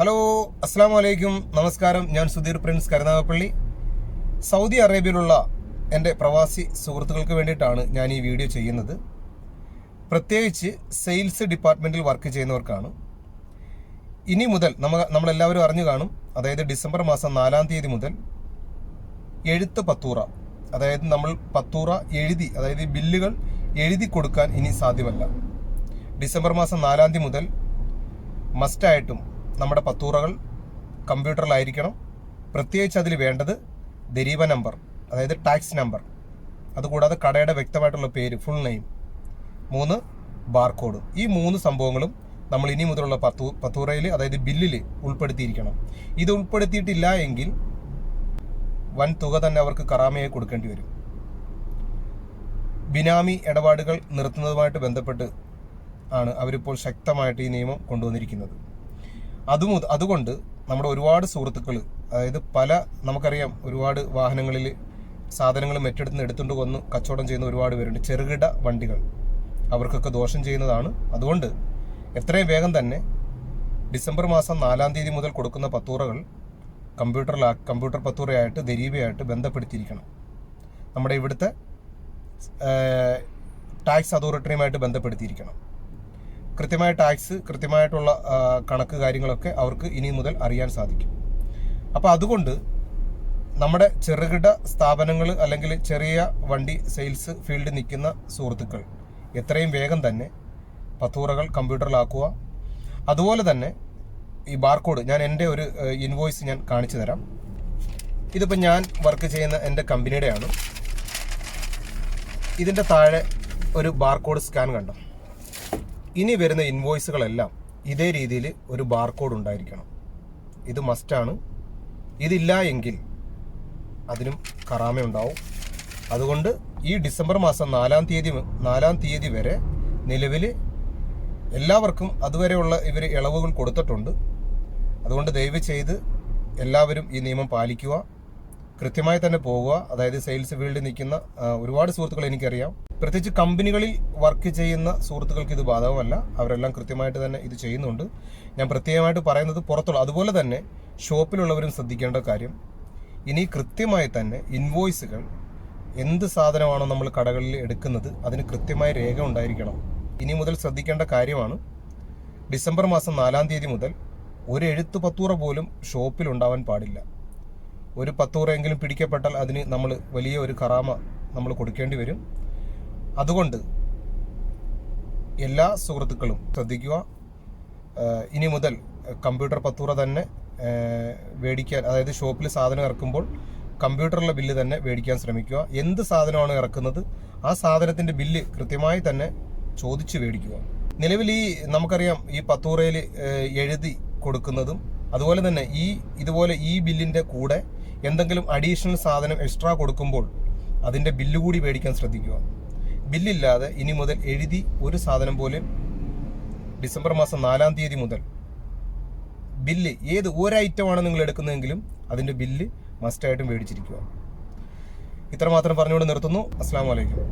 Hello, അസ്സാം വലൈക്കും, നമസ്കാരം. ഞാൻ സുധീർ പ്രിൻസ് കരുനാഗപ്പള്ളി. സൗദി അറേബ്യയിലുള്ള എൻ്റെ പ്രവാസി സുഹൃത്തുക്കൾക്ക് വേണ്ടിയിട്ടാണ് ഞാൻ ഈ വീഡിയോ ചെയ്യുന്നത്. പ്രത്യേകിച്ച് സെയിൽസ് ഡിപ്പാർട്ട്മെൻറ്റിൽ വർക്ക് ചെയ്യുന്നവർക്കാണ്. ഇനി മുതൽ നമ്മളെല്ലാവരും അറിഞ്ഞു കാണും, അതായത് ഡിസംബർ മാസം 4-ാം തീയതി മുതൽ എഴുത്ത് പത്തൂറ, അതായത് നമ്മൾ പത്തൂറ എഴുതി, അതായത് ബില്ലുകൾ എഴുതി കൊടുക്കാൻ ഇനി സാധ്യമല്ല. ഡിസംബർ മാസം 4-ാം തീയതി മുതൽ മസ്റ്റായിട്ടും നമ്മുടെ പത്തൂറകൾ കമ്പ്യൂട്ടറിലായിരിക്കണം. പ്രത്യേകിച്ച് അതിൽ വേണ്ടത് ദരീബ നമ്പർ, അതായത് ടാക്സ് നമ്പർ, അതുകൂടാതെ കടയുടെ വ്യക്തമായിട്ടുള്ള പേര്, ഫുൾ നെയിം, 3 ബാർകോഡ്. ഈ 3 സംഭവങ്ങളും നമ്മൾ ഇനി മുതലുള്ള പത്തൂറയിൽ, അതായത് ബില്ലിൽ ഉൾപ്പെടുത്തിയിരിക്കണം. ഇത് ഉൾപ്പെടുത്തിയിട്ടില്ല എങ്കിൽ വൻ തുക തന്നെ അവർക്ക് കറാമയായി കൊടുക്കേണ്ടി വരും. ബിനാമി ഇടപാടുകൾ നിർത്തുന്നതുമായിട്ട് ബന്ധപ്പെട്ട് ആണ് അവരിപ്പോൾ ശക്തമായിട്ട് ഈ നിയമം കൊണ്ടുവന്നിരിക്കുന്നത്. അതുകൊണ്ട് നമ്മുടെ ഒരുപാട് സുഹൃത്തുക്കൾ, അതായത് നമുക്കറിയാം, ഒരുപാട് വാഹനങ്ങളിൽ സാധനങ്ങൾ എടുത്തുകൊണ്ട് വന്ന് കച്ചവടം ചെയ്യുന്ന ഒരുപാട് പേരുണ്ട്. ചെറുകിട വണ്ടികൾ, അവർക്കൊക്കെ ദോഷം ചെയ്യുന്നതാണ്. അതുകൊണ്ട് എത്രയും വേഗം തന്നെ ഡിസംബർ മാസം 4-ാം തീയതി മുതൽ കൊടുക്കുന്ന പത്തൂറകൾ കമ്പ്യൂട്ടർ പത്തൂറയായിട്ട് ദരീബയായിട്ട് ബന്ധപ്പെടുത്തിയിരിക്കണം. നമ്മുടെ ഇവിടുത്തെ ടാക്സ് അതോറിറ്റിയുമായിട്ട് ബന്ധപ്പെടുത്തിയിരിക്കണം. കൃത്യമായ ടാക്സ്, കൃത്യമായിട്ടുള്ള കണക്ക് കാര്യങ്ങളൊക്കെ അവർക്ക് ഇനി മുതൽ അറിയാൻ സാധിക്കും. അപ്പോൾ അതുകൊണ്ട് നമ്മുടെ ചെറുകിട സ്ഥാപനങ്ങൾ അല്ലെങ്കിൽ ചെറിയ വണ്ടി സെയിൽസ് ഫീൽഡിൽ നിൽക്കുന്ന സുഹൃത്തുക്കൾ എത്രയും വേഗം തന്നെ പത്തൂറകൾ കമ്പ്യൂട്ടറിലാക്കുക. അതുപോലെ തന്നെ ഈ ബാർകോഡ്, ഞാൻ എൻ്റെ ഒരു ഇൻവോയ്സ് ഞാൻ കാണിച്ചു തരാം. ഇതിപ്പോൾ ഞാൻ വർക്ക് ചെയ്യുന്ന എൻ്റെ കമ്പനിയുടെയാണ്. ഇതിൻ്റെ താഴെ ഒരു ബാർകോഡ് സ്കാൻ കണ്ടോ? ഇനി വരുന്ന ഇൻവോയ്സുകളെല്ലാം ഇതേ രീതിയിൽ ഒരു ബാർകോഡ് ഉണ്ടായിരിക്കണം. ഇത് മസ്റ്റാണ്. ഇതില്ല എങ്കിൽ അതിനും കറാമ ഉണ്ടാവും. അതുകൊണ്ട് ഈ ഡിസംബർ മാസം 4-ാം തീയതി വരെ നിലവിൽ എല്ലാവർക്കും അതുവരെയുള്ള ഇവർ ഇളവുകൾ കൊടുത്തിട്ടുണ്ട്. അതുകൊണ്ട് ദയവ് ചെയ്ത് എല്ലാവരും ഈ നിയമം പാലിക്കുക, കൃത്യമായി തന്നെ പോകുക. അതായത് സെയിൽസ് ഫീൽഡിൽ നിൽക്കുന്ന ഒരുപാട് സുഹൃത്തുക്കൾ എനിക്കറിയാം. പ്രത്യേകിച്ച് കമ്പനികളിൽ വർക്ക് ചെയ്യുന്ന സുഹൃത്തുക്കൾക്ക് ഇത് ബാധകമല്ല. അവരെല്ലാം കൃത്യമായിട്ട് തന്നെ ഇത് ചെയ്യുന്നുണ്ട്. ഞാൻ പ്രത്യേകമായിട്ട് പറയുന്നത് പുറത്തുള്ള, അതുപോലെ തന്നെ ഷോപ്പിലുള്ളവരും ശ്രദ്ധിക്കേണ്ട കാര്യം, ഇനി കൃത്യമായി തന്നെ ഇൻവോയ്സുകൾ, എന്ത് സാധനമാണോ നമ്മൾ കടകളിൽ എടുക്കുന്നത് അതിന് കൃത്യമായ രേഖ ഉണ്ടായിരിക്കണം. ഇനി മുതൽ ശ്രദ്ധിക്കേണ്ട കാര്യമാണ്. ഡിസംബർ മാസം 4-ാം തീയതി മുതൽ ഒരു എഴുത്ത് പത്തൂറ പോലും ഷോപ്പിൽ ഉണ്ടാവാൻ പാടില്ല. ഒരു പത്തൂറയെങ്കിലും പിടിക്കപ്പെട്ടാൽ അതിന് നമ്മൾ വലിയ ഒരു കറാമ നമ്മൾ കൊടുക്കേണ്ടി വരും. അതുകൊണ്ട് എല്ലാ സുഹൃത്തുക്കളും ശ്രദ്ധിക്കുക. ഇനി മുതൽ കമ്പ്യൂട്ടർ പത്തൂറ തന്നെ മേടിക്കാൻ, അതായത് ഷോപ്പിൽ സാധനം ഇറക്കുമ്പോൾ കമ്പ്യൂട്ടറിലെ ബില്ല് തന്നെ മേടിക്കാൻ ശ്രമിക്കുക. എന്ത് സാധനമാണ് ഇറക്കുന്നത് ആ സാധനത്തിൻ്റെ ബില്ല് കൃത്യമായി തന്നെ ചോദിച്ച് മേടിക്കുക. നിലവിൽ നമുക്കറിയാം, ഈ പത്തൂറയിൽ എഴുതി കൊടുക്കുന്നതും അതുപോലെ തന്നെ ഇതുപോലെ ഈ ബില്ലിൻ്റെ കൂടെ എന്തെങ്കിലും അഡീഷണൽ സാധനം എക്സ്ട്രാ കൊടുക്കുമ്പോൾ അതിൻ്റെ ബില്ല് കൂടി മേടിക്കാൻ ശ്രദ്ധിക്കുക. ബില്ലില്ലാതെ ഇനി മുതൽ എഴുതി ഒരു സാധനം പോലും ഡിസംബർ മാസം 4-ാം തീയതി മുതൽ ബില്ല്, ഏത് ഒരു ഐറ്റമാണ് നിങ്ങൾ എടുക്കുന്നതെങ്കിലും അതിൻ്റെ ബില്ല് മസ്റ്റായിട്ടും മേടിച്ചിരിക്കുക. ഇത്രമാത്രം പറഞ്ഞുകൊണ്ട് നിർത്തുന്നു. അസ്സലാമു അലൈക്കും.